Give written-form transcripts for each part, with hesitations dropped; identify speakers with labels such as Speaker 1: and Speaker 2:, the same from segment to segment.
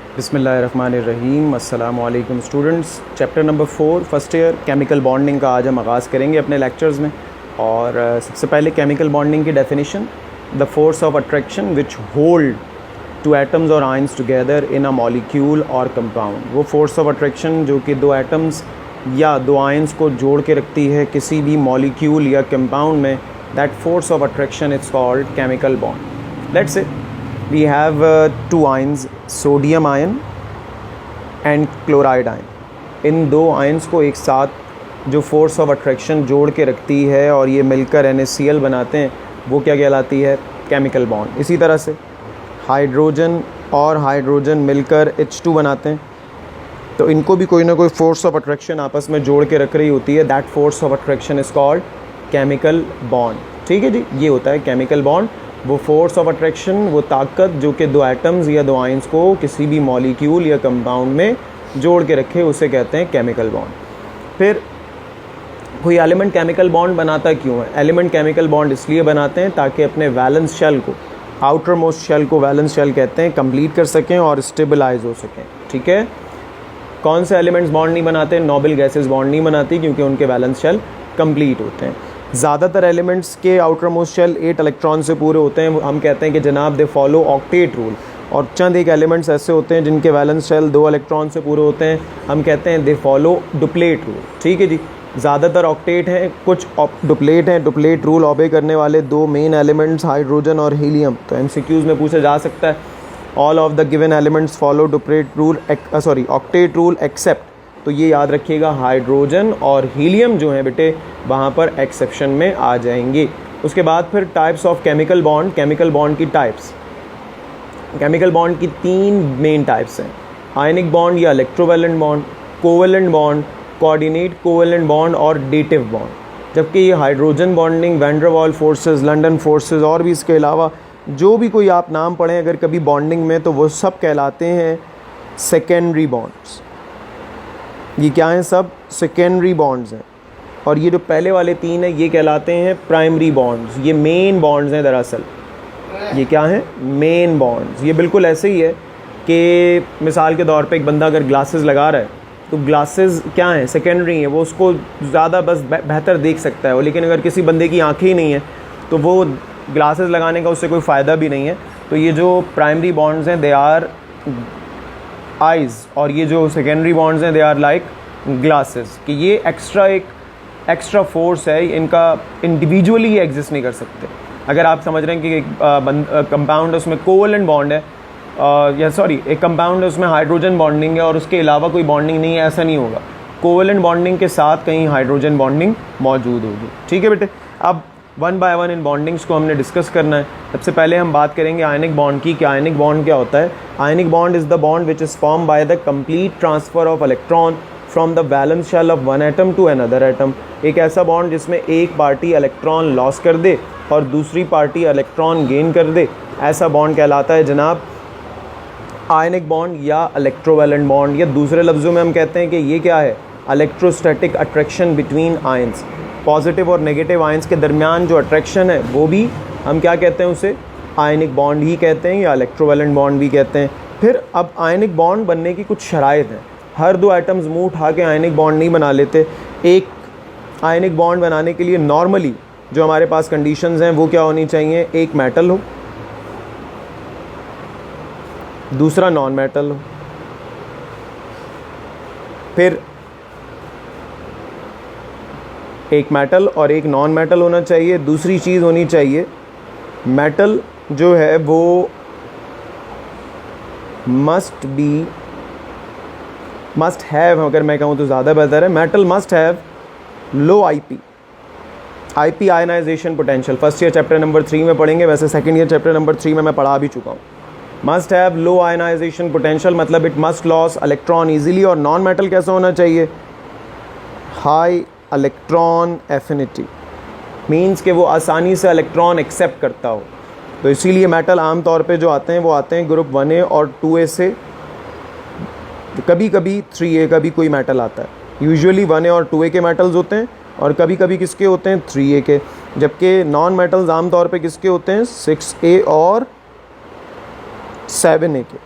Speaker 1: बिस्मिल्लाहिर्रहमानिर्रहीम। अस्सलामु अलैकुम students. Chapter number 4 first year chemical bonding का आज हम आगाज़ करेंगे अपने लेक्चर्स में। और सबसे पहले केमिकल बॉन्डिंग की definition, the force of attraction which hold two atoms और ions together in a molecule और कंपाउंड। वो फोर्स ऑफ अट्रैक्शन जो कि दो एटम्स या दो आयंस को जोड़ के रखती है किसी भी मॉलिक्यूल या कंपाउंड में, that force of attraction is called chemical bond. Let's say we have two ions, sodium ion and chloride ion। इन दो आयंस को एक साथ जो फोर्स ऑफ अट्रैक्शन जोड़ के रखती है और ये मिलकर NaCl बनाते हैं, वो क्या कहलाती है? Chemical bond. इसी तरह से हाइड्रोजन और हाइड्रोजन मिलकर H2 बनाते हैं, तो इनको भी कोई ना कोई फोर्स ऑफ अट्रैक्शन आपस में जोड़ के रख रही होती है। That force of attraction is called chemical bond. ठीक है जी, ये होता है केमिकल बॉन्ड। वो फोर्स ऑफ अट्रैक्शन, वो ताकत जो कि दो एटम्स या दो आयंस को किसी भी मॉलिक्यूल या कंपाउंड में जोड़ के रखे, उसे कहते हैं केमिकल बॉन्ड। फिर कोई एलिमेंट केमिकल बॉन्ड बनाता क्यों है? एलिमेंट केमिकल बॉन्ड इसलिए बनाते हैं ताकि अपने वैलेंस शेल को, आउटर मोस्ट शेल को वैलेंस शेल कहते हैं, कंप्लीट कर सकें और स्टेबलाइज हो सकें। ठीक है। कौन से एलिमेंट्स बॉन्ड नहीं बनाते? नोबल गैसेस बॉन्ड नहीं बनाती, क्योंकि उनके वैलेंस शेल कंप्लीट होते हैं। ज़्यादातर एलिमेंट्स के आउटर मोस्ट शेल 8 इलेक्ट्रॉन से पूरे होते हैं। हम कहते हैं कि जनाब दे फॉलो ऑक्टेट रूल। और चंद एक एलिमेंट्स ऐसे होते हैं जिनके वैलेंस शेल 2 इलेक्ट्रॉन से पूरे होते हैं, हम कहते हैं दे फॉलो डुप्लेट रूल। ठीक है जी, ज़्यादातर ऑक्टेट हैं, कुछ डुप्लेट हैं। डुप्लेट रूल ऑबे करने वाले दो मेन एलिमेंट्स हाइड्रोजन और हीलियम। तो MCQs में पूछा जा सकता है, all of the given elements follow duplet rule octet rule except. तो ये याद रखिएगा, हाइड्रोजन और हीलियम जो हैं बेटे, वहाँ पर एक्सेप्शन में आ जाएंगे। उसके बाद फिर types of chemical bond. Chemical bond की टाइप्स, केमिकल बॉन्ड की 3 मेन टाइप्स हैं। आयनिक बॉन्ड या electrovalent bond, covalent bond, coordinate covalent bond और डेटिव बॉन्ड। जबकि ये हाइड्रोजन बॉन्डिंग, वैन डर वाल फोर्सेस, लंदन फोर्सेस और भी इसके अलावा जो भी कोई आप नाम पढ़ें अगर कभी बॉन्डिंग में, तो वो सब कहलाते हैं सेकेंडरी बॉन्ड्स। ये क्या हैं? सब सेकेंडरी बॉन्ड्स हैं। और ये जो पहले वाले 3 हैं, ये कहलाते हैं प्राइमरी बॉन्ड्स। ये मेन बॉन्ड्स हैं दरअसल। ये क्या हैं? Main bonds. ये बिल्कुल ऐसे ही है कि मिसाल के तौर पे एक बंदा अगर ग्लासेस लगा रहा है, तो ग्लासेस क्या हैं? सेकेंडरी हैं। वो उसको ज़्यादा बस बेहतर देख सकता है वो, लेकिन अगर किसी बंदे की आँखें ही नहीं है तो वो ग्लासेस लगाने का उससे कोई फ़ायदा भी नहीं है। तो ये जो प्राइमरी बॉन्ड्स हैं, दे आर आइज़, और ये जो सेकेंडरी बॉन्ड्स हैं, दे आर लाइक ग्लासेस। कि ये एक्स्ट्रा फोर्स है, इनका इंडिविजुअली ये एग्जिस्ट नहीं कर सकते। अगर आप समझ रहे हैं कि एक कंपाउंड उसमें कोवैलेंट बॉन्ड है, एक कंपाउंड है उसमें हाइड्रोजन बॉन्डिंग है और उसके अलावा कोई बॉन्डिंग नहीं है, ऐसा नहीं होगा। कोवैलेंट बॉन्डिंग के साथ कहीं हाइड्रोजन बॉन्डिंग मौजूद होगी। ठीक है बेटे। अब one by one in bondings को हमने डिस्कस करना है। सबसे पहले हम बात करेंगे आयनिक बॉन्ड की। क्या आयनिक बॉन्ड क्या होता है? Ionic bond is the bond which is form by the complete transfer of electron from the valence shell of one atom to another atom. एक ऐसा बॉन्ड जिसमें एक पार्टी इलेक्ट्रॉन लॉस कर दे और दूसरी पार्टी इलेक्ट्रॉन गेन कर दे, ऐसा bond कहलाता है जनाब आयनिक बॉन्ड या इलेक्ट्रोवैलेंट बॉन्ड। या दूसरे लफ्ज़ों में हम कहते हैं कि ये क्या है? Electrostatic attraction between ions. Positive और नेगेटिव आयंस के दरमियान जो अट्रैक्शन है, वो भी हम क्या कहते हैं? उसे आयनिक बॉन्ड ही कहते हैं या इलेक्ट्रोवैलेंट बॉन्ड भी कहते हैं। फिर अब आयनिक बॉन्ड बनने की कुछ शराइत हैं। हर दो एटम्स मुंह उठा के आयनिक बॉन्ड नहीं बना लेते। एक आयनिक बॉन्ड बनाने के लिए नॉर्मली जो हमारे पास कंडीशंस हैं, वो क्या होनी चाहिए? एक मेटल हो, दूसरा नॉन मेटल हो। फिर एक मेटल और एक नॉन मेटल होना चाहिए। दूसरी चीज़ होनी चाहिए, मेटल जो है वो मस्ट हैव, अगर मैं कहूँ तो ज़्यादा बेहतर है, metal must have low IP ionization potential. First year chapter number 3 में पढ़ेंगे, वैसे सेकंड ईयर चैप्टर नंबर 3 में मैं पढ़ा भी चुका हूँ। Must have low ionisation potential मतलब it must loss electron easily. और नॉन मेटल कैसा होना चाहिए? हाई इलेक्ट्रॉन एफिनिटी, मीन्स कि वो आसानी से इलेक्ट्रॉन एक्सेप्ट करता हो। तो इसीलिए मेटल आम तौर पे जो आते हैं वो आते हैं ग्रुप 1A और 2A से, कभी कभी 3A का भी कोई मेटल आता है। यूजुअली 1A और 2A के मेटल्स होते हैं और कभी कभी किसके होते हैं? 3A के। जबकि नॉन मेटल्स आम तौर पे किसके होते हैं? 6A और 7A के।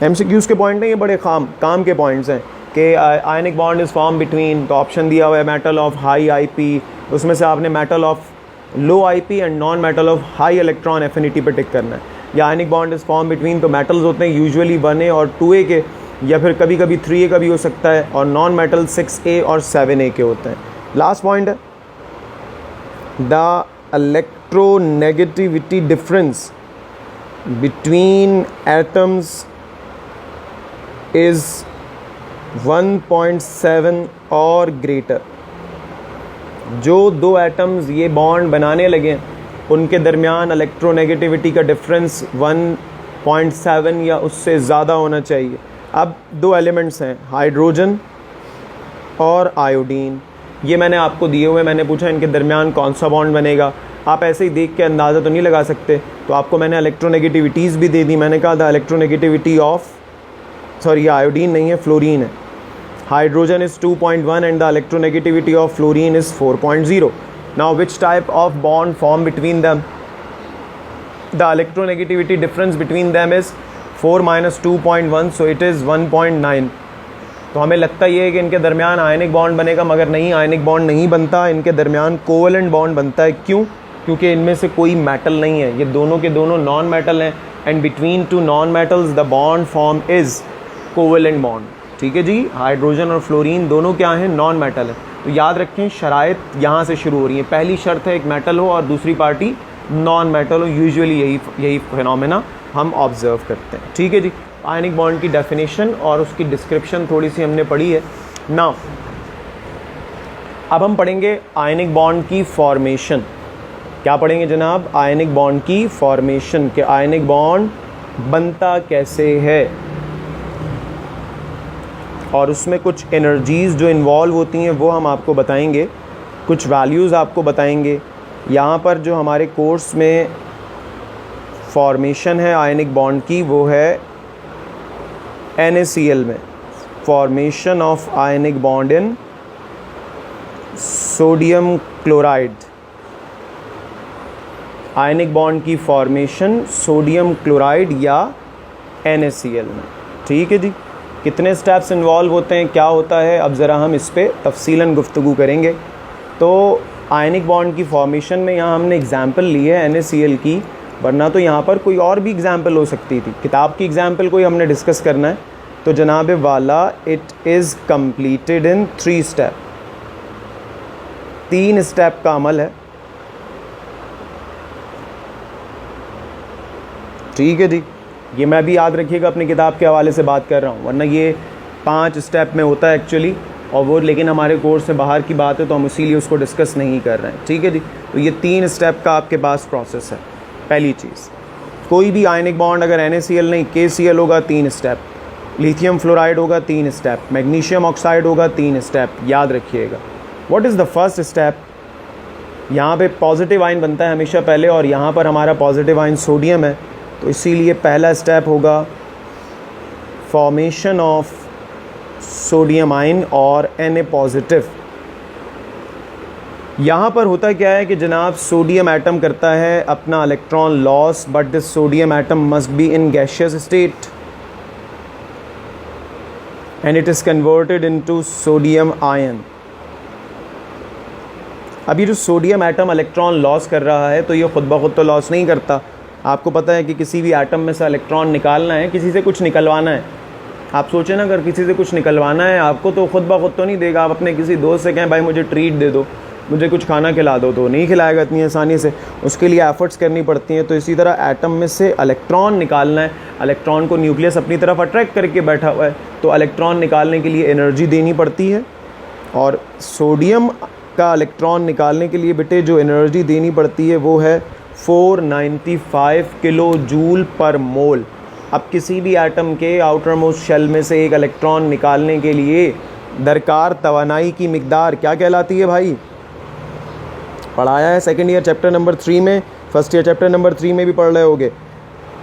Speaker 1: MCQs के पॉइंट हैं ये, बड़े काम के पॉइंट्स हैं कि आयनिक बॉन्ड इज़ फॉर्म बिटवीन, तो ऑप्शन दिया हुआ है मेटल ऑफ हाई IP, उसमें से आपने metal of low IP and non metal of high electron affinity पे टिक करना है। या आयनिक बॉन्ड इज़ फॉर्म बिटवीन, तो मेटल्स होते हैं यूजुअली 1A और 2A के, या फिर कभी कभी 3A का भी हो सकता है, और नॉन मेटल 6A और 7A के होते हैं। लास्ट पॉइंट है the electronegativity difference between atoms is 1.7 और ग्रेटर। जो दो एटम्स ये बॉन्ड बनाने लगे उनके दरमियान इलेक्ट्रोनेगेटिविटी का डिफरेंस 1.7 या उससे ज़्यादा होना चाहिए। अब दो एलिमेंट्स हैं, हाइड्रोजन और आयोडीन, ये मैंने आपको दिए हुए, मैंने पूछा इनके दरमियान कौन सा बॉन्ड बनेगा। आप ऐसे ही देख के अंदाज़ा तो नहीं लगा सकते, तो आपको मैंने इलेक्ट्रोनेगेटिविटीज़ भी दे दी। मैंने कहा the electronegativity of, sorry iodine नहीं है, फ्लोरीन है। Hydrogen is 2.1 and the electronegativity of fluorine is 4.0. Now which type of bond form between them? The electronegativity difference between them is 4 minus 2.1, so it is 1.9. तो हमें लगता ये है कि इनके दरमियान आयनिक बॉन्ड बनेगा, मगर नहीं, आयनिक बॉन्ड नहीं बनता, इनके दरमियान कोवेलेंट बॉन्ड बनता है। क्यों? क्योंकि इनमें से कोई मेटल नहीं है, ये दोनों के दोनों नॉन मेटल हैं, and between two non metals the bond form is covalent bond. ठीक है जी, हाइड्रोजन और फ्लोरीन दोनों क्या हैं? नॉन मेटल है। तो याद रखें शराइत यहाँ से शुरू हो रही है। पहली शर्त है एक मेटल हो और दूसरी पार्टी नॉन मेटल हो। यूजुअली यही फिनोमेना हम ऑब्जर्व करते हैं। ठीक है जी, आयनिक बॉन्ड की डेफिनेशन और उसकी डिस्क्रिप्शन थोड़ी सी हमने पढ़ी है। नाउ अब हम पढ़ेंगे आयनिक बॉन्ड की फॉर्मेशन। क्या पढ़ेंगे जनाब? आयनिक बॉन्ड की फॉर्मेशन, कि आयनिक बॉन्ड बनता कैसे है, और उसमें कुछ एनर्जीज़ जो इन्वॉल्व होती हैं वो हम आपको बताएंगे, कुछ वैल्यूज़ आपको बताएंगे। यहाँ पर जो हमारे कोर्स में फॉर्मेशन है आयनिक बॉन्ड की वो है NaCl में, formation of ionic bond in sodium chloride. Ionic bond की फॉर्मेशन सोडियम क्लोराइड या NaCl में। ठीक है जी, कितने स्टेप्स इन्वॉल्व होते हैं, क्या होता है, अब ज़रा हम इस पर तफसीलन गुफ्तगू करेंगे। तो आयनिक बॉन्ड की फॉर्मेशन में यहाँ हमने एग्ज़ाम्पल ली है NaCl की, वरना तो यहाँ पर कोई और भी एग्ज़ाम्पल हो सकती थी। किताब की एग्ज़ाम्पल कोई हमने डिस्कस करना है तो जनाब वाला it is completed in 3 step. 3 step का अमल है। ठीक है जी, ये मैं भी याद रखिएगा, अपनी किताब के हवाले से बात कर रहा हूँ, वरना ये 5 स्टेप में होता है एक्चुअली, और वो लेकिन हमारे कोर्स से बाहर की बात है तो हम इसीलिए उसको डिस्कस नहीं कर रहे हैं। ठीक है जी, तो ये 3 स्टेप का आपके पास प्रोसेस है। पहली चीज़, कोई भी आयनिक बॉन्ड अगर NaCl नहीं KCl होगा 3 स्टेप, लिथियम फ्लोराइड होगा 3 स्टेप, मैग्नीशियम ऑक्साइड होगा 3 स्टेप, याद रखिएगा। What is the first step? यहाँ पे पॉजिटिव आयन बनता है हमेशा पहले, और यहाँ पर हमारा पॉजिटिव आयन सोडियम है, तो इसीलिए पहला स्टेप होगा फॉर्मेशन ऑफ सोडियम आयन और Na पॉजिटिव। यहाँ पर होता क्या है कि जनाब सोडियम एटम करता है अपना electron loss, but this sodium atom must be in gaseous state and it is converted into sodium ion. अभी जो सोडियम एटम इलेक्ट्रॉन लॉस कर रहा है तो ये खुद ब खुद तो लॉस नहीं करता। आपको पता है कि किसी भी एटम में से इलेक्ट्रॉन निकालना है, किसी से कुछ निकलवाना है। आप सोचें ना, अगर किसी से कुछ निकलवाना है आपको तो खुद ब खुद तो नहीं देगा। आप अपने किसी दोस्त से कहें भाई मुझे ट्रीट दे दो, मुझे कुछ खाना खिला दो, तो नहीं खिलाएगा इतनी आसानी से, उसके लिए एफर्ट्स करनी पड़ती हैं। तो इसी तरह एटम में से इलेक्ट्रॉन निकालना है, इलेक्ट्रॉन को न्यूक्लियस अपनी तरफ अट्रैक्ट करके बैठा हुआ है, तो इलेक्ट्रॉन निकालने के लिए एनर्जी देनी पड़ती है। और सोडियम का इलेक्ट्रॉन निकालने के लिए बेटे जो एनर्जी देनी पड़ती है वो है 495 किलो जूल पर मोल। अब किसी भी एटम के आउटर मोस्ट शेल में से एक इलेक्ट्रॉन निकालने के लिए दरकार तवानाई की मिकदार क्या कहलाती है भाई? पढ़ाया है सेकेंड ईयर चैप्टर नंबर 3 में, फर्स्ट ईयर चैप्टर नंबर 3 में भी पढ़ रहे होगे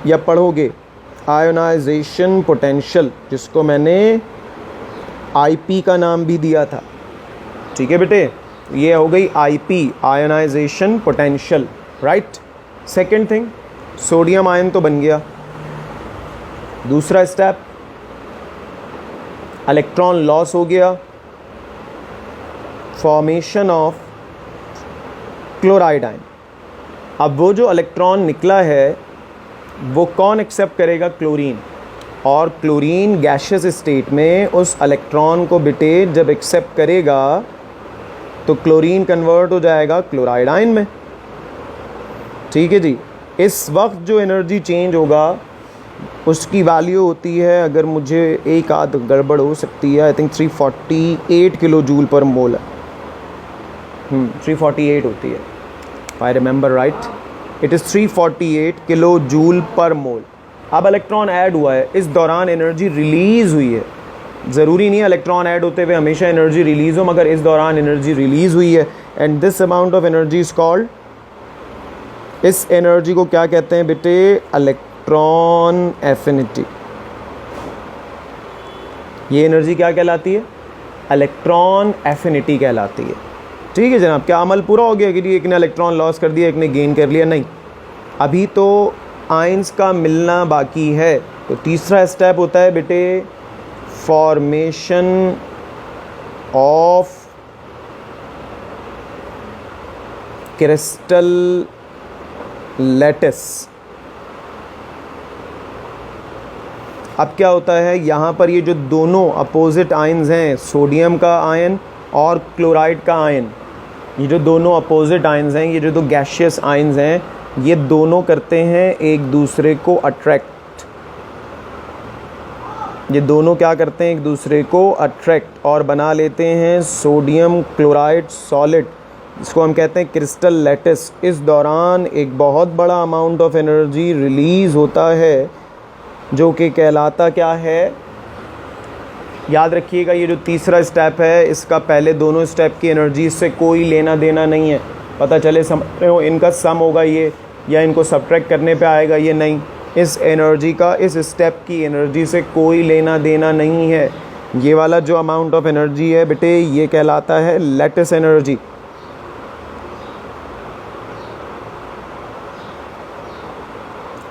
Speaker 1: या पढ़ोगे। आयोनाइजेशन पोटेंशियल, जिसको मैंने IP का नाम भी दिया था। ठीक है बेटे, ये हो गई IP, ionization potential, right. Second thing, sodium ion तो बन गया, दूसरा स्टेप, इलेक्ट्रॉन लॉस हो गया, फॉर्मेशन ऑफ क्लोराइड आयन। अब वो जो इलेक्ट्रॉन निकला है वो कौन एक्सेप्ट करेगा? क्लोरीन। और क्लोरीन गैशियस स्टेट में उस इलेक्ट्रॉन को बेटे जब एक्सेप्ट करेगा तो क्लोरीन कन्वर्ट हो जाएगा क्लोराइड आयन में। ठीक है जी। इस वक्त जो एनर्जी चेंज होगा उसकी वैल्यू होती है, अगर मुझे एक आध गड़बड़ हो सकती है, I think 348 kilo joule per मोल है। 348 होती है, I remember right, it is 348 kilo joule per mole. अब इलेक्ट्रॉन ऐड हुआ है, इस दौरान एनर्जी रिलीज़ हुई है। ज़रूरी नहीं है इलेक्ट्रॉन ऐड होते हुए हमेशा एनर्जी रिलीज़ हो, मगर इस दौरान एनर्जी रिलीज़ हुई है and this amount of energy is called, इस एनर्जी को क्या कहते हैं बेटे? Electron affinity. ये एनर्जी क्या कहलाती है? इलेक्ट्रॉन एफिनिटी कहलाती है। ठीक है जनाब, क्या अमल पूरा हो गया कि एक ने इलेक्ट्रॉन लॉस कर दिया, एक ने गेन कर लिया? नहीं, अभी तो आयंस का मिलना बाकी है। तो तीसरा स्टेप होता है बेटे फॉर्मेशन ऑफ क्रिस्टल लैटिस। अब क्या होता है, यहाँ पर ये जो दोनों अपोजिट आयंस हैं, सोडियम का आयन और क्लोराइड का आयन, ये जो दोनों अपोजिट आयंस हैं, ये जो दो गैशियस आयंस हैं, ये दोनों करते हैं एक दूसरे को अट्रैक्ट। ये दोनों क्या करते हैं? एक दूसरे को अट्रैक्ट और बना लेते हैं सोडियम क्लोराइड सॉलिड, जिसको हम कहते हैं क्रिस्टल लैटिस। इस दौरान एक बहुत बड़ा अमाउंट ऑफ एनर्जी रिलीज़ होता है जो कि कहलाता क्या है? याद रखिएगा, ये जो तीसरा स्टेप है इसका पहले दोनों स्टेप की एनर्जी से कोई लेना देना नहीं है। पता चले समझ रहे हो, इनका सम होगा ये या इनको सब्ट्रैक्ट करने पे आएगा ये, नहीं। इस एनर्जी का इस स्टेप की एनर्जी से कोई लेना देना नहीं है। ये वाला जो अमाउंट ऑफ एनर्जी है बेटे, ये कहलाता है लैटिस एनर्जी।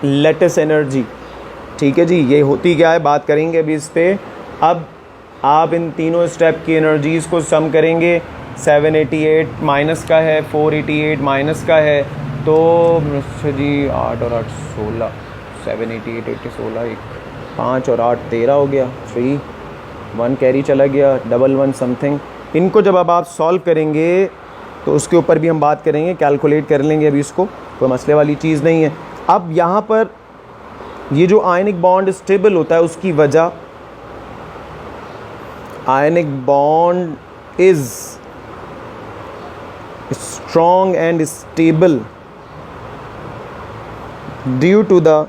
Speaker 1: लैटिस एनर्जी, ठीक है जी। ये होती क्या है, बात करेंगे अभी इस पर। अब आप इन तीनों स्टेप की एनर्जीज़ को सम करेंगे। 788 माइनस का है, 488 माइनस का है, तो जी 8 और 8 16, 788 80 16, 5 और 8 13 हो गया, 3 1 कैरी चला गया, 11 समथिंग। इनको जब अब आप सॉल्व करेंगे तो उसके ऊपर भी हम बात करेंगे, कैलकुलेट कर लेंगे, अभी इसको कोई मसले वाली चीज़ नहीं है। अब यहाँ पर ये जो आयनिक बॉन्ड स्टेबल होता है उसकी वजह, ionic bond is strong and stable due to the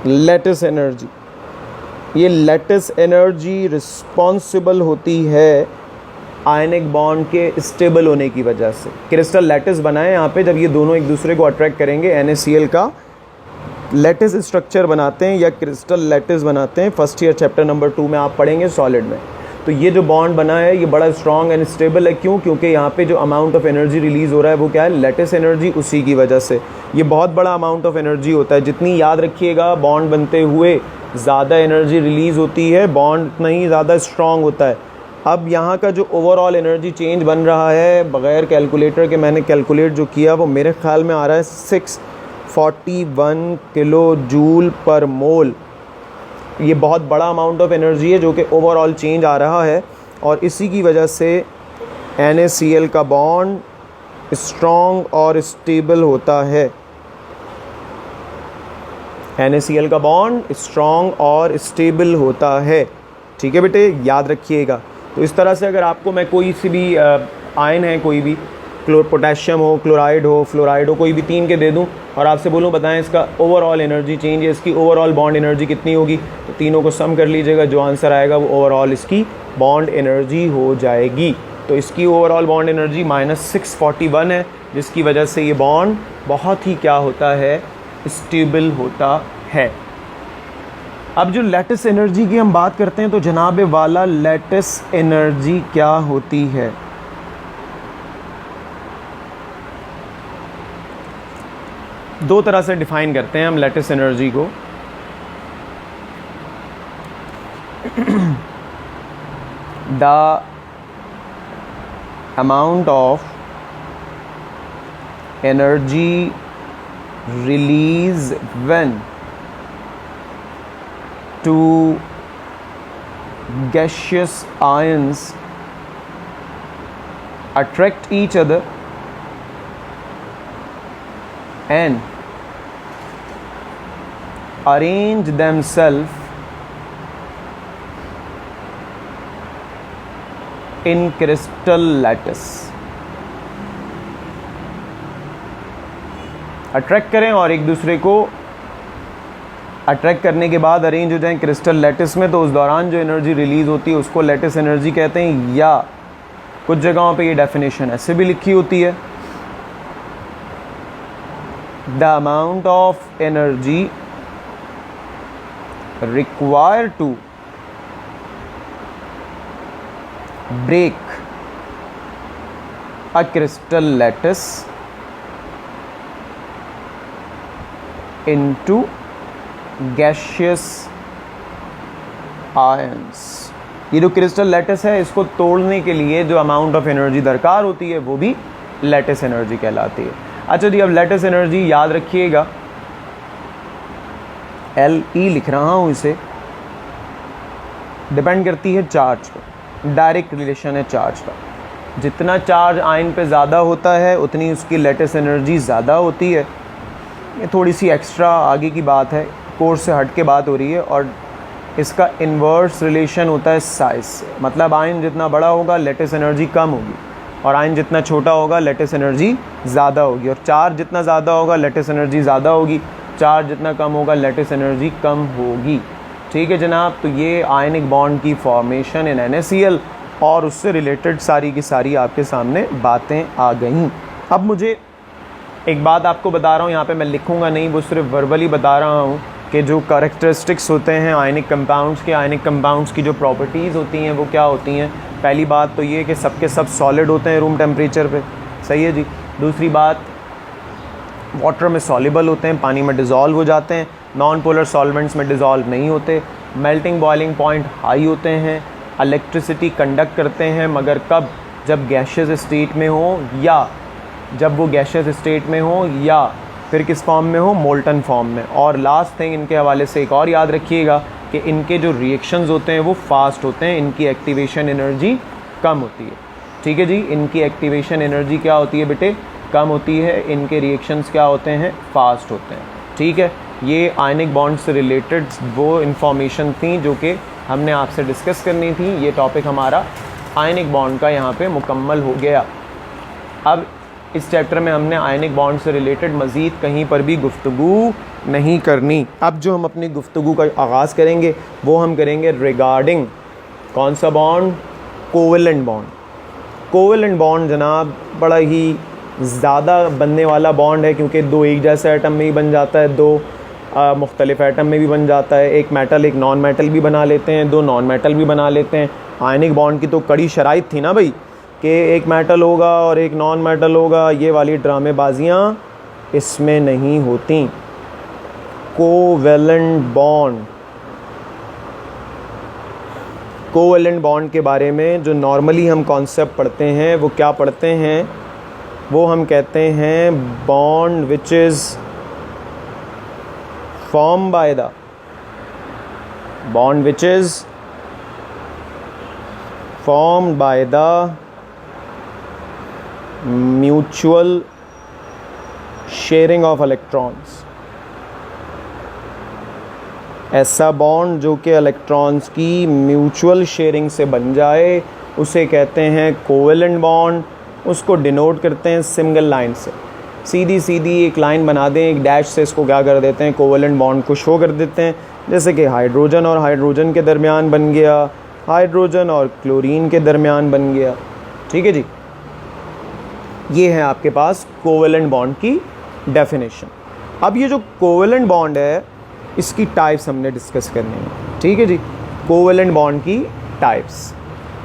Speaker 1: lattice energy. ये लैटिस एनर्जी रिस्पॉन्सिबल होती है आयनिक बॉन्ड के स्टेबल होने की वजह से। क्रिस्टल लैटिस बना है यहाँ पे, जब ये दोनों एक दूसरे को अट्रैक्ट करेंगे, NaCl का लैटिस स्ट्रक्चर बनाते हैं या क्रिस्टल लैटिस बनाते हैं। फर्स्ट ईयर चैप्टर नंबर 2 में आप पढ़ेंगे सॉलिड में। तो ये जो बॉन्ड बना है ये बड़ा स्ट्रॉन्ग एंड स्टेबल है। क्यों? क्योंकि यहाँ पे जो अमाउंट ऑफ एनर्जी रिलीज़ हो रहा है वो क्या है? Lattice energy. उसी की वजह से ये बहुत बड़ा अमाउंट ऑफ एनर्जी होता है। जितनी, याद रखिएगा, बॉन्ड बनते हुए ज़्यादा एनर्जी रिलीज़ होती है, बॉन्ड उतना ही ज़्यादा स्ट्रॉन्ग होता है। अब यहाँ का जो ओवरऑल एनर्जी चेंज बन रहा है, बग़ैर कैलकुलेटर के मैंने कैलकुलेट जो किया, वो मेरे ख्याल में आ रहा है 641 किलो जूल पर मोल। ये बहुत बड़ा अमाउंट ऑफ एनर्जी है जो कि ओवरऑल चेंज आ रहा है, और इसी की वजह से NaCl का बॉन्ड स्ट्रॉन्ग और स्टेबल होता है। NaCl का बॉन्ड स्ट्रॉन्ग और स्टेबल होता है। ठीक है बेटे, याद रखिएगा। तो इस तरह से अगर आपको मैं कोई सी भी आयन है, कोई भी पोटेशियम हो, क्लोराइड हो, फ्लोराइड हो, कोई भी 3 के दे दूं और आपसे बोलूं बताएं इसका ओवरऑल एनर्जी चेंज है, इसकी ओवरऑल बॉन्ड एनर्जी कितनी होगी, तो तीनों को सम कर लीजिएगा। जो आंसर आएगा वो ओवरऑल इसकी बॉन्ड एनर्जी हो जाएगी। तो इसकी ओवरऑल बॉन्ड एनर्जी -641 है, जिसकी वजह से ये बॉन्ड बहुत ही क्या होता है? स्टेबल होता है। अब जो लैटिस एनर्जी की हम बात करते हैं तो जनाब वाला लैटिस एनर्जी क्या होती है? दो तरह से डिफ़ाइन करते हैं हम लैटिस एनर्जी को। the amount of energy released when two gaseous ions attract each other and arrange themselves in crystal lattice. Attract करें और एक दूसरे को अट्रैक्ट करने के बाद अरेंज हो जाएं क्रिस्टल लैटिस में, तो उस दौरान जो एनर्जी रिलीज होती है उसको लैटिस एनर्जी कहते हैं। या कुछ जगहों पे ये डेफिनेशन ऐसे भी लिखी होती है, the amount of energy required to break a crystal lattice into gaseous ions। ये जो क्रिस्टल लैटिस है, इसको तोड़ने के लिए जो अमाउंट ऑफ एनर्जी दरकार होती है वो भी लैटिस एनर्जी कहलाती है। अच्छा जी, अब लैटिस एनर्जी याद रखिएगा, LE लिख रहा हूँ, इसे डिपेंड करती है चार्ज पर, डायरेक्ट रिलेशन है चार्ज का। जितना चार्ज आयन पे ज़्यादा होता है उतनी उसकी लैटिस एनर्जी ज़्यादा होती है। ये थोड़ी सी एक्स्ट्रा आगे की बात है, कोर्स से हट के बात हो रही है। और इसका इन्वर्स रिलेशन होता है साइज से, मतलब आयन जितना बड़ा होगा लैटिस एनर्जी कम होगी, और आयन जितना छोटा होगा लैटिस एनर्जी ज़्यादा होगी। और चार्ज जितना ज़्यादा होगा लैटिस एनर्जी ज़्यादा होगी, चार्ज जितना कम होगा लैटिस एनर्जी कम होगी। ठीक है जनाब, तो ये आयनिक बॉन्ड की फॉर्मेशन इन NaCl और उससे रिलेटेड सारी की सारी आपके सामने बातें आ गईं। अब मुझे एक बात आपको बता रहा हूँ, यहाँ पे मैं लिखूँगा नहीं, वो सिर्फ वर्बली बता रहा हूँ कि जो कैरेक्टरिस्टिक्स होते हैं आयनिक कंपाउंड्स के, आयनिक कंपाउंड्स की जो प्रॉपर्टीज़ होती हैं वो क्या होती हैं। पहली बात तो ये कि सबके सब सॉलिड होते हैं रूम टेम्परेचर पे, सही है जी। दूसरी बात, वाटर में सॉल्युबल होते हैं, पानी में डिज़ोल्व हो जाते हैं, नॉन पोलर सॉल्वेंट्स में डिज़ोल्व नहीं होते, मेल्टिंग बॉइलिंग पॉइंट हाई होते हैं, इलेक्ट्रिसिटी कंडक्ट करते हैं, मगर कब, जब गैशियस स्टेट में हो, या जब वो गैशियस स्टेट में हो, या फिर किस फॉर्म में हो, मोल्टन फॉर्म में। और लास्ट थिंग इनके हवाले से एक और याद रखिएगा कि इनके जो रिएक्शंस होते हैं वो फास्ट होते हैं, इनकी एक्टिवेशन एनर्जी कम होती है। ठीक है जी, इनकी एक्टिवेशन एनर्जी क्या होती है बेटे, कम होती है, इनके रिएक्शंस क्या होते हैं, फास्ट होते हैं। ठीक है, ये आयनिक बॉन्ड से रिलेटेड वो इन्फॉर्मेशन थी जो कि हमने आपसे डिस्कस करनी थी। ये टॉपिक हमारा आयनिक बॉन्ड का यहाँ पे मुकम्मल हो गया। अब इस चैप्टर में हमने आयनिक बॉन्ड से रिलेटेड मज़ीद कहीं पर भी गुफ्तगू नहीं करनी। अब जो हम अपनी गुफ्तगू का आगाज़ करेंगे वो हम करेंगे रिगार्डिंग कौन सा bond, covalent bond. Covalent bond जनाब बड़ा ही ज़्यादा बनने वाला बॉन्ड है, क्योंकि दो एक जैसे एटम में ही बन जाता है, दो मुख्तलिफ एटम में भी बन जाता है, एक मेटल एक नॉन मेटल भी बना लेते हैं, दो नॉन मेटल भी बना लेते हैं। आयनिक बॉन्ड की तो कड़ी शराइत थी ना भाई कि एक मेटल होगा और एक नॉन मेटल होगा, ये वाली ड्रामेबाजियाँ इसमें नहीं होती। कोवेलेंट बॉन्ड, कोवेलेंट बॉन्ड के बारे में जो नॉर्मली हम कॉन्सेप्ट पढ़ते हैं वो क्या पढ़ते हैं, वो हम कहते हैं bond which is form by the bond which is formed by the mutual sharing of electrons. ऐसा बॉन्ड जो कि इलेक्ट्रॉन्स की म्यूचुअल शेयरिंग से बन जाए उसे कहते हैं कोवेलेंट बॉन्ड। उसको डिनोट करते हैं सिंगल लाइन से, सीधी सीधी एक लाइन बना दें, एक डैश से इसको क्या कर देते हैं, कोवेलेंट बॉन्ड को शो कर देते हैं। जैसे कि हाइड्रोजन और हाइड्रोजन के दरमियान बन गया, हाइड्रोजन और क्लोरीन के दरमियान बन गया। ठीक है जी, ये है आपके पास कोवेलेंट बॉन्ड की डेफिनेशन। अब ये जो कोवेलेंट बॉन्ड है इसकी टाइप्स हमने डिस्कस करनी है। ठीक है जी, कोवेलेंट बॉन्ड की टाइप्स।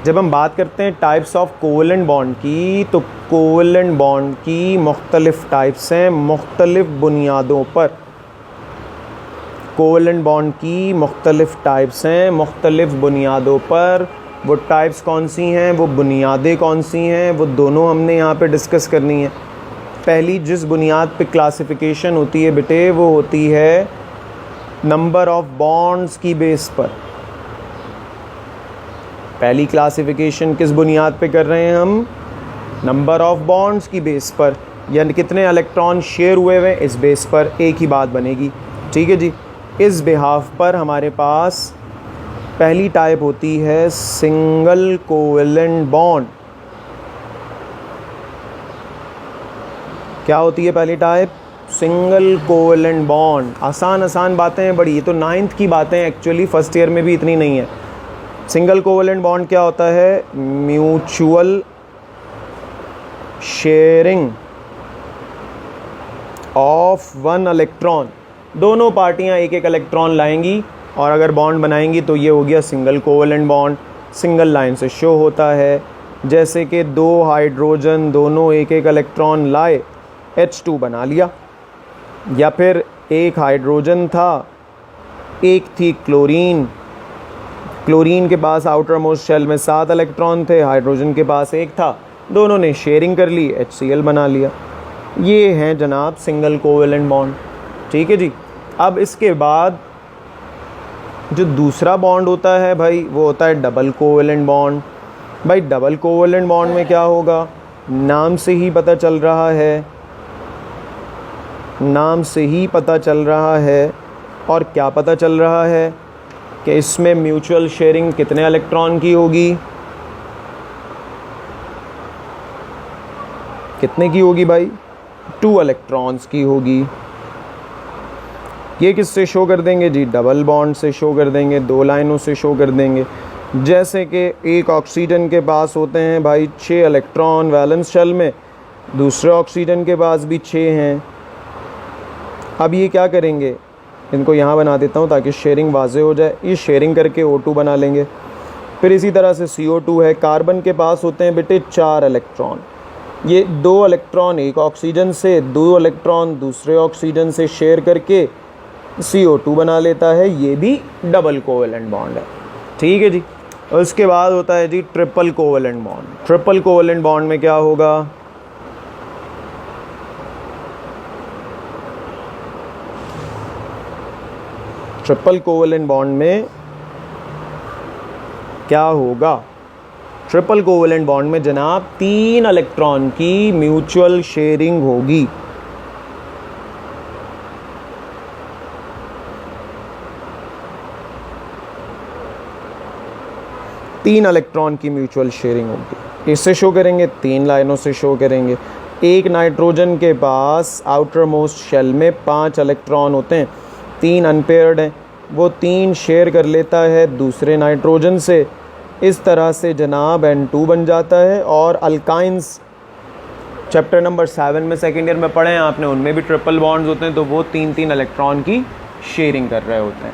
Speaker 1: जब हम बात करते हैं टाइप्स ऑफ कोवेलेंट बॉन्ड की, तो कोवेलेंट बॉन्ड की मुख्तलिफ टाइप्स हैं मुख्तलिफ बुनियादों पर। कोवेलेंट बॉन्ड की मुख्तलिफ़ टाइप्स हैं मुख्तलिफ़ बुनियादों पर। वो टाइप्स कौन सी हैं, वो बुनियादें कौन सी हैं, वो दोनों हमने यहाँ पे डिस्कस करनी है। पहली जिस बुनियाद पे क्लासिफिकेशन होती है बेटे, वो होती है नंबर ऑफ़ बॉन्ड्स की बेस पर। पहली क्लासिफिकेशन किस बुनियाद पे कर रहे हैं हम? नंबर ऑफ़ बॉन्ड्स की बेस पर, यानी कितने इलेक्ट्रॉन शेयर हुए हुए, इस बेस पर एक ही बात बनेगी। ठीक है जी। इस बिहाफ पर हमारे पास पहली टाइप होती है सिंगल कोवेलेंट बॉन्ड। क्या होती है पहली टाइप? Single covalent bond. आसान बातें हैं बड़ी, ये तो 9th की बातें हैं एक्चुअली, फर्स्ट ईयर में भी इतनी नहीं है। सिंगल कोवेलेंट बॉन्ड क्या होता है? Mutual sharing of one electron. दोनों पार्टियां एक एक इलेक्ट्रॉन लाएंगी और अगर बॉन्ड बनाएंगी तो ये हो गया single covalent bond. Single line से शो होता है, जैसे कि दो हाइड्रोजन दोनों एक एक इलेक्ट्रॉन लाए, H2 बना लिया। या फिर एक हाइड्रोजन था, एक थी क्लोरीन, क्लोरीन के पास आउटर मोस्ट शेल में 7 इलेक्ट्रॉन थे, हाइड्रोजन के पास एक था, दोनों ने शेयरिंग कर ली, HCl बना लिया। ये हैं जनाब सिंगल कोवेलेंट बॉन्ड। ठीक है जी। अब इसके बाद जो दूसरा बॉन्ड होता है भाई, वो होता है डबल कोवेलेंट बॉन्ड। भाई डबल कोवेलेंट बॉन्ड में क्या होगा? नाम से ही पता चल रहा है, नाम से ही पता चल रहा है। और क्या पता चल रहा है कि इसमें म्यूचुअल शेयरिंग कितने इलेक्ट्रॉन की होगी? कितने की होगी भाई? 2 इलेक्ट्रॉन्स की होगी। ये किससे शो कर देंगे जी? डबल बॉन्ड से शो कर देंगे, 2 लाइनों से शो कर देंगे। जैसे कि एक ऑक्सीजन के पास होते हैं भाई 6 इलेक्ट्रॉन वैलेंस शेल में, दूसरे ऑक्सीजन के पास भी 6 हैं। अब ये क्या करेंगे? इनको यहाँ बना देता हूँ ताकि शेयरिंग वाज़े हो जाए। ये शेयरिंग करके O2 बना लेंगे। फिर इसी तरह से CO2 है, कार्बन के पास होते हैं बेटे 4 इलेक्ट्रॉन। ये 2 इलेक्ट्रॉन एक ऑक्सीजन से, 2 इलेक्ट्रॉन दूसरे ऑक्सीजन से शेयर करके CO2 बना लेता है। ये भी डबल कोवेलेंट बॉन्ड है। ठीक है जी। और उसके बाद होता है जी triple covalent bond. Triple covalent bond में क्या होगा? ट्रिपल कोवेलेंट बॉन्ड में क्या होगा? ट्रिपल कोवेलेंट बॉन्ड में जनाब 3 इलेक्ट्रॉन की म्यूचुअल शेयरिंग होगी। तीन इलेक्ट्रॉन की म्यूचुअल शेयरिंग होगी। इससे शो करेंगे, 3 लाइनों से शो करेंगे। एक नाइट्रोजन के पास आउटर मोस्ट शेल में 5 इलेक्ट्रॉन होते हैं, 3 अनपेयर्ड हैं, वो 3 शेयर कर लेता है दूसरे नाइट्रोजन से। इस तरह से जनाब N2 बन जाता है। और अल्काइंस चैप्टर नंबर 7 में सेकेंड ईयर में पढ़े हैं आपने, उनमें भी ट्रिपल बॉन्ड्स होते हैं, तो वो 3-3 इलेक्ट्रॉन की शेयरिंग कर रहे होते हैं।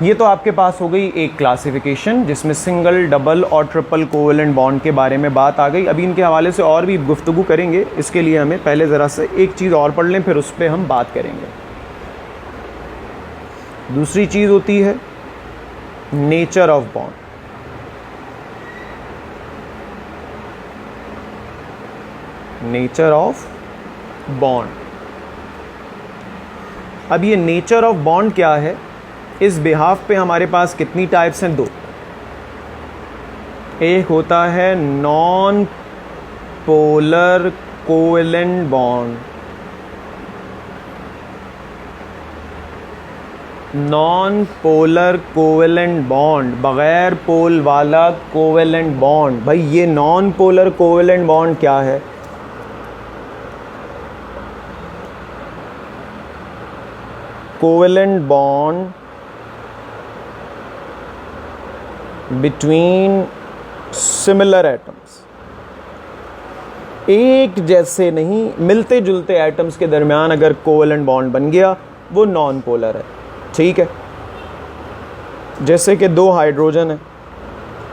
Speaker 1: ये तो आपके पास हो गई एक क्लासिफिकेशन जिसमें सिंगल, डबल और ट्रिपल कोवेलेंट बॉन्ड के बारे में बात आ गई। अभी इनके हवाले से और भी गुफ्तगू करेंगे, इसके लिए हमें पहले ज़रा से एक चीज़ और पढ़ लें, फिर उस पर हम बात करेंगे। दूसरी चीज़ होती है nature of bond. Nature of bond. अब ये नेचर ऑफ बॉन्ड क्या है? इस बिहाफ पे हमारे पास कितनी टाइप्स हैं? 2। एक होता है non polar covalent bond. Non polar covalent bond, बगैर पोल वाला कोवेलेंट बॉन्ड। भाई ये नॉन पोलर कोवेलेंट बॉन्ड क्या है? Covalent bond between similar atoms. एक जैसे नहीं, मिलते जुलते एटम्स के दरमियान अगर कोवेलेंट बॉन्ड बन गया वो नॉन पोलर है। ठीक है। जैसे कि 2 हाइड्रोजन है,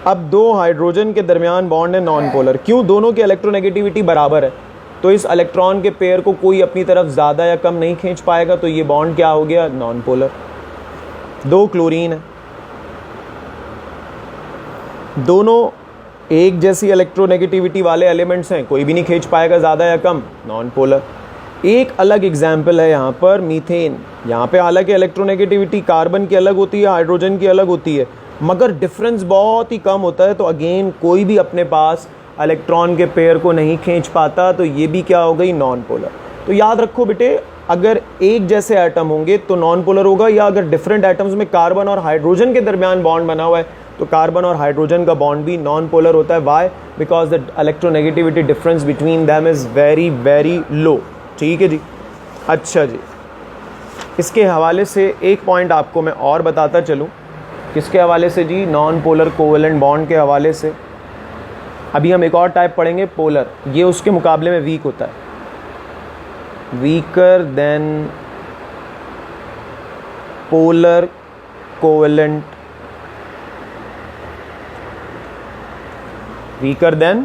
Speaker 1: अब 2 हाइड्रोजन के दरमियान बॉन्ड है नॉन पोलर। क्यों? दोनों की इलेक्ट्रोनेगेटिविटी बराबर है, तो इस इलेक्ट्रॉन के पेयर को कोई अपनी तरफ ज़्यादा या कम नहीं खींच पाएगा, तो ये बॉन्ड क्या हो गया? Non polar. 2 क्लोरीन है, दोनों एक जैसी इलेक्ट्रोनेगेटिविटी वाले एलिमेंट्स हैं, कोई भी नहीं खींच पाएगा ज़्यादा या कम, नॉन पोलर। एक अलग एग्जाम्पल है यहाँ पर मीथेन, यहाँ पे हालांकि इलेक्ट्रोनेगेटिविटी कार्बन की अलग होती है, हाइड्रोजन की अलग होती है, मगर डिफरेंस बहुत ही कम होता है। तो अगेन कोई भी अपने पास इलेक्ट्रॉन के पेयर को नहीं खींच पाता, तो ये भी क्या हो गई, नॉन पोलर। तो याद रखो बेटे, अगर एक जैसे एटम होंगे तो नॉन पोलर होगा, या अगर डिफरेंट एटम्स में कार्बन और हाइड्रोजन के दरमियान बॉन्ड बना हुआ है तो कार्बन और हाइड्रोजन का बॉन्ड भी नॉन पोलर होता है। Why? Because the electronegativity difference between them is very very low. ठीक है जी। अच्छा जी, इसके हवाले से एक पॉइंट आपको मैं और बताता चलूँ। किसके हवाले से जी? नॉन पोलर कोवेलेंट बॉन्ड के हवाले से। अभी हम एक और टाइप पढ़ेंगे, पोलर। ये उसके मुकाबले में वीक होता है, weaker then polar covalent, weaker then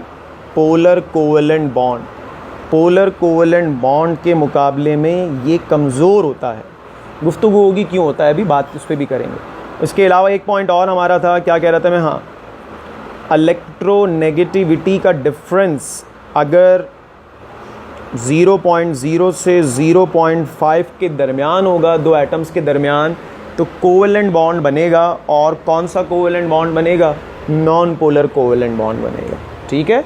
Speaker 1: polar covalent bond. Polar covalent bond के मुकाबले में ये कमज़ोर होता है। गुफ्तगू होगी क्यों होता है, अभी बात उस पर भी करेंगे। इसके अलावा एक पॉइंट और हमारा था, क्या कह रहा था मैं, हाँ, इलेक्ट्रोनेगेटिविटी का डिफरेंस अगर 0.0 से 0.5 के दरमियान होगा दो एटम्स के दरमियान, तो कोवेलेंट बॉन्ड बनेगा। और कौन सा कोवेलेंट बॉन्ड बनेगा? नॉन पोलर कोवेलेंट बॉन्ड बनेगा। ठीक है,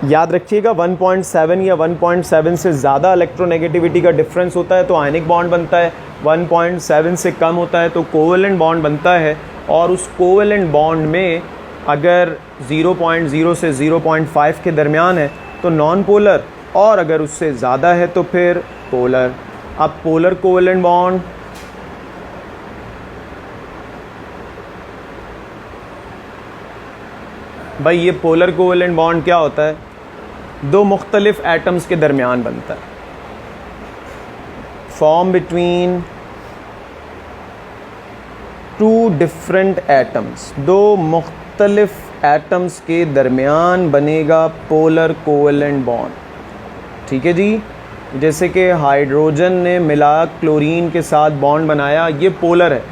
Speaker 1: याद रखिएगा 1.7 या 1.7 से ज़्यादा इलेक्ट्रोनेगेटिविटी का डिफरेंस होता है तो आयनिक बॉन्ड बनता है, 1.7 से कम होता है तो कोवेलेंट बॉन्ड बनता है। और उस कोवेलेंट बॉन्ड में अगर 0.0 से 0.5 के दरमियान है तो नॉन पोलर, और अगर उससे ज़्यादा है तो फिर पोलर। अब पोलर कोवेलेंट बॉन्ड, भाई ये पोलर कोवेलेंट बॉन्ड क्या होता है? दो मुख्तलिफ एटम्स के दरमियान बनता है, form between two different atoms. दो मुख्तलिफ एटम्स के दरमियान बनेगा पोलर कोवेलेंट बॉन्ड। ठीक है जी। जैसे कि हाइड्रोजन ने मिला क्लोरीन के साथ बॉन्ड बनाया, ये पोलर है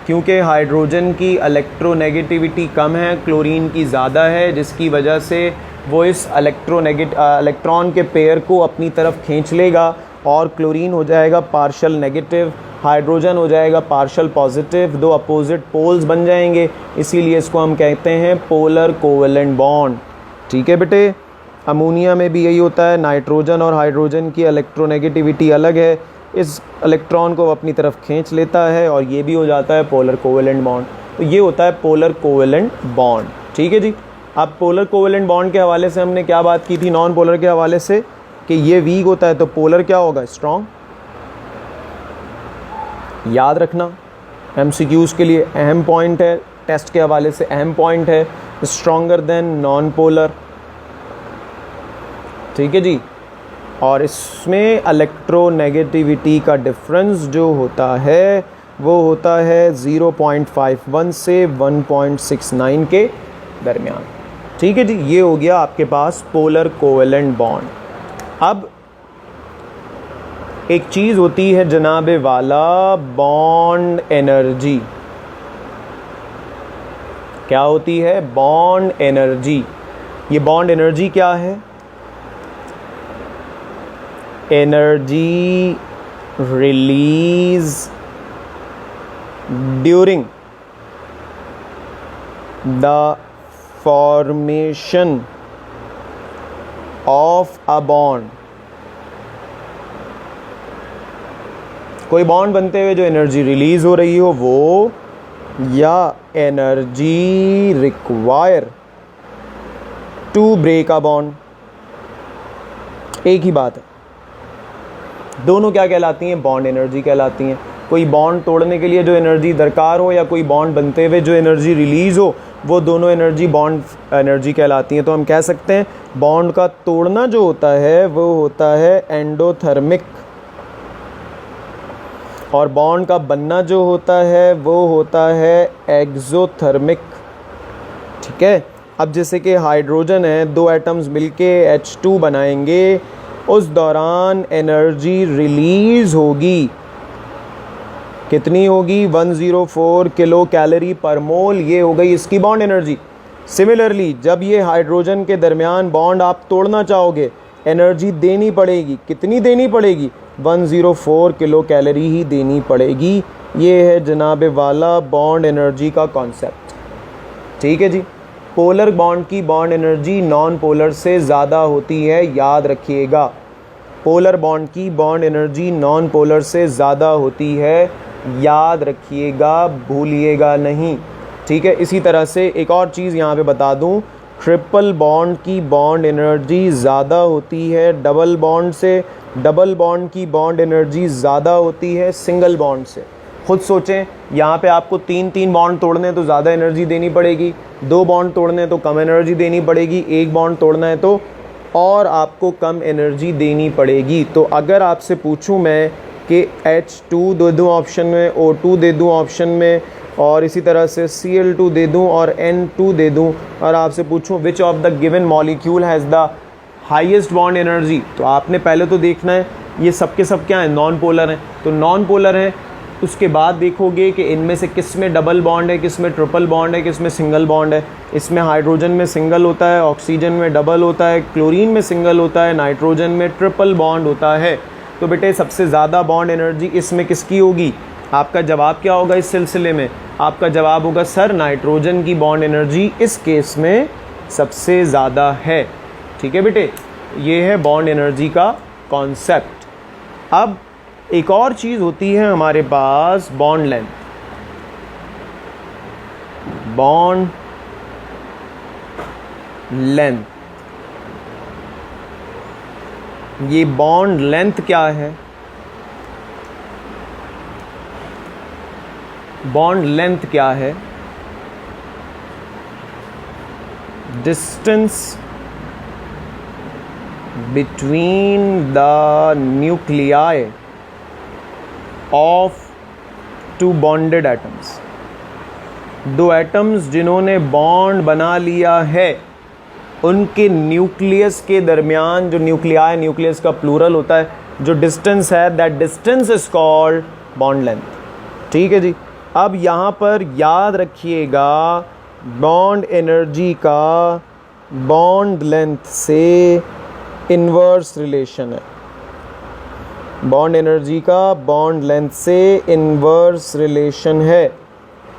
Speaker 1: क्योंकि हाइड्रोजन की इलेक्ट्रोनेगेटिविटी कम है, क्लोरीन की ज़्यादा है, जिसकी वजह से वो इस इलेक्ट्रॉन के पेयर को अपनी तरफ खींच लेगा और क्लोरीन हो जाएगा पार्शल नेगेटिव, हाइड्रोजन हो जाएगा पार्शल पॉजिटिव, दो अपोजिट पोल्स बन जाएंगे, इसीलिए इसको हम कहते हैं पोलर कोवेलेंट बॉन्ड। ठीक है बेटे। अमोनिया में भी यही होता है, नाइट्रोजन और हाइड्रोजन की इलेक्ट्रोनेगेटिविटी अलग है, इस इलेक्ट्रॉन को अपनी तरफ खींच लेता है और ये भी हो जाता है पोलर कोवेलेंट बॉन्ड। तो ये होता है पोलर कोवेलेंट बॉन्ड। ठीक है जी। अब पोलर कोवेलेंट बॉन्ड के हवाले से हमने क्या बात की थी नॉन पोलर के हवाले से, कि ये वीक होता है तो पोलर क्या होगा? स्ट्रॉन्ग। याद रखना, एमसीक्यूज़ के लिए अहम पॉइंट है, टेस्ट के हवाले से अहम पॉइंट है, स्ट्रॉन्गर देन नॉन पोलर। ठीक है जी। और इसमें इलेक्ट्रोनेगेटिविटी का डिफरेंस जो होता है वो होता है 0.51 से 1.69 के दरमियान। ठीक है जी। ये हो गया आपके पास पोलर कोवेलेंट बॉन्ड। अब एक चीज़ होती है जनाब वाला, बॉन्ड एनर्जी। क्या होती है? Bond energy. ये बॉन्ड एनर्जी क्या है? Energy release during the formation of a bond. कोई बॉन्ड बनते हुए जो एनर्जी रिलीज हो रही हो वो, या energy require to break a bond, एक ही बात है। दोनों क्या कहलाती हैं? बॉन्ड एनर्जी कहलाती हैं। कोई बॉन्ड तोड़ने के लिए जो एनर्जी दरकार हो या कोई बॉन्ड बनते हुए जो एनर्जी रिलीज़ हो, वो दोनों एनर्जी बॉन्ड एनर्जी कहलाती हैं। तो हम कह सकते हैं बॉन्ड का तोड़ना जो होता है वो होता है एंडोथर्मिक, और बॉन्ड का बनना जो होता है वो होता है एक्सोथर्मिक। ठीक है। अब जैसे कि हाइड्रोजन है, दो एटम्स मिलके H2 बनाएंगे, उस दौरान एनर्जी रिलीज़ होगी कितनी होगी 104 किलो कैलोरी पर मोल। ये हो गई इसकी बॉन्ड एनर्जी। सिमिलरली जब ये हाइड्रोजन के दरमियान बॉन्ड आप तोड़ना चाहोगे, एनर्जी देनी पड़ेगी। कितनी देनी पड़ेगी? 104 किलो कैलोरी ही देनी पड़ेगी। ये है जनाब वाला बॉन्ड एनर्जी का कॉन्सेप्ट। ठीक है जी। पोलर बॉन्ड की बॉन्ड एनर्जी नॉन पोलर से ज़्यादा होती है, याद रखिएगा। पोलर बॉन्ड की बॉन्ड एनर्जी नॉन पोलर से ज़्यादा होती है, याद रखिएगा, भूलिएगा नहीं। ठीक है। इसी तरह से एक और चीज़ यहाँ पे बता दूँ, ट्रिपल बॉन्ड की बॉन्ड एनर्जी ज़्यादा होती है डबल बॉन्ड से। डबल बॉन्ड की बॉन्ड एनर्जी ज़्यादा होती है सिंगल बॉन्ड से। खुद सोचें, यहाँ पे आपको 3 बॉन्ड तोड़ने तो ज़्यादा एनर्जी देनी पड़ेगी, 2 बॉन्ड तोड़ने तो कम एनर्जी देनी पड़ेगी, 1 बॉन्ड तोड़ना है तो और आपको कम एनर्जी देनी पड़ेगी। तो अगर आपसे पूछूं मैं कि H2 दे दूँ ऑप्शन में, O2 दे दूँ ऑप्शन में, और इसी तरह से Cl2 दे दूँ और N2 दे दूँ, और आपसे पूछूं which of the given molecule has the highest bond energy, तो आपने पहले तो देखना है ये सब के सब क्या है, नॉन पोलर हैं। तो नॉन पोलर है, उसके बाद देखोगे कि इनमें से किस में डबल बॉन्ड है, किस में ट्रिपल बॉन्ड है, किस में सिंगल बॉन्ड है। इसमें हाइड्रोजन में सिंगल होता है, ऑक्सीजन में डबल होता है, क्लोरीन में सिंगल होता है, नाइट्रोजन में ट्रिपल बॉन्ड होता है। तो बेटे सबसे ज़्यादा बॉन्ड एनर्जी इसमें किसकी होगी? आपका जवाब क्या होगा इस सिलसिले में? आपका जवाब होगा सर नाइट्रोजन की बॉन्ड एनर्जी इस केस में सबसे ज़्यादा है। ठीक है बेटे, ये है बॉन्ड एनर्जी का कॉन्सेप्ट। अब एक और चीज़ होती है हमारे पास, बॉन्ड लेंथ। बॉन्ड लेंथ, ये बॉन्ड लेंथ क्या है? बॉन्ड लेंथ क्या है? Distance between the nuclei of 2 bonded atoms. 2 atoms जिन्होंने बॉन्ड बना लिया है, उनके न्यूक्लियस के दरमियान, जो न्यूक्लियाई, न्यूक्लियस का प्लूरल होता है, जो डिस्टेंस है, that distance is called bond length. ठीक है जी। अब यहाँ पर याद रखिएगा, बॉन्ड एनर्जी का बॉन्ड लेंथ से इन्वर्स रिलेशन है। बॉन्ड एनर्जी का बॉन्ड लेंथ से इन्वर्स रिलेशन है।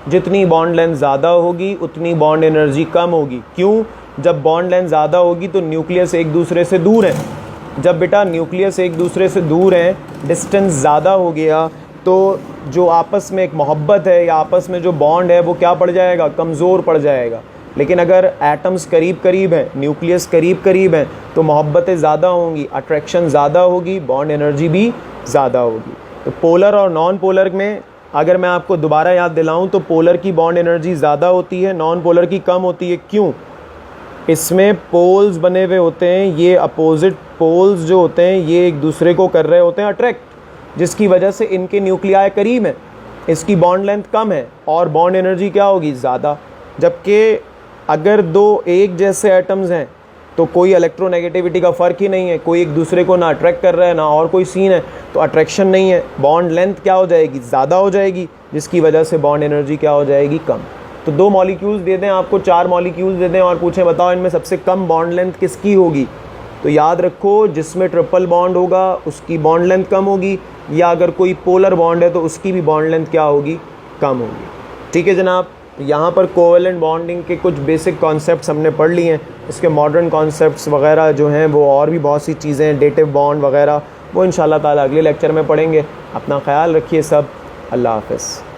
Speaker 1: जितनी बॉन्ड लेंथ ज़्यादा होगी उतनी बॉन्ड एनर्जी कम होगी। क्यों? जब बॉन्ड लेंथ ज़्यादा होगी तो न्यूक्लियस एक दूसरे से दूर है। जब बेटा न्यूक्लियस एक दूसरे से दूर है, डिस्टेंस ज़्यादा हो गया, तो जो आपस में एक मोहब्बत है या आपस में जो बॉन्ड है वो क्या पड़ जाएगा? कमज़ोर पड़ जाएगा। लेकिन अगर एटम्स करीब करीब हैं, न्यूक्लियस करीब करीब हैं, तो मोहब्बतें ज़्यादा होंगी, अट्रैक्शन ज़्यादा होगी, बॉन्ड एनर्जी भी ज़्यादा होगी। तो पोलर और नॉन पोलर में अगर मैं आपको दोबारा याद दिलाऊं तो पोलर की बॉन्ड एनर्जी ज़्यादा होती है, नॉन पोलर की कम होती है। क्यों? इसमें पोल्स बने हुए होते हैं, ये अपोजिट पोल्स जो होते हैं ये एक दूसरे को कर रहे होते हैं अट्रैक्ट, जिसकी वजह से इनके न्यूक्लियाई करीब हैं, इसकी बॉन्ड लेंथ कम है और बॉन्ड एनर्जी क्या होगी? ज़्यादा। जबकि अगर 2 एक जैसे एटम्स हैं तो कोई इलेक्ट्रोनेगेटिविटी का फ़र्क ही नहीं है, कोई एक दूसरे को ना अट्रैक्ट कर रहा है ना और कोई सीन है, तो अट्रैक्शन नहीं है, बॉन्ड लेंथ क्या हो जाएगी? ज़्यादा हो जाएगी, जिसकी वजह से बॉन्ड एनर्जी क्या हो जाएगी? कम। तो 2 मॉलिक्यूल्स दे दें आपको, 4 मॉलिक्यूल्स दे दें और पूछें बताओ इनमें सबसे कम बॉन्ड लेंथ किसकी होगी, तो याद रखो जिसमें ट्रिपल बॉन्ड होगा उसकी बॉन्ड लेंथ कम होगी, या अगर कोई पोलर बॉन्ड है तो उसकी भी बॉन्ड लेंथ क्या होगी? कम होगी। ठीक है जनाब, यहाँ पर कोवेलेंट बॉन्डिंग के कुछ बेसिक कॉन्सेप्ट्स हमने पढ़ लिए हैं। इसके मॉडर्न कॉन्सेप्ट्स वगैरह जो हैं वो और भी बहुत सी चीज़ें हैं, डेटिव बॉन्ड वगैरह, वो इंशाल्लाह ताला अगले लेक्चर में पढ़ेंगे। अपना ख्याल रखिए सब। अल्लाह हाफ़िज़।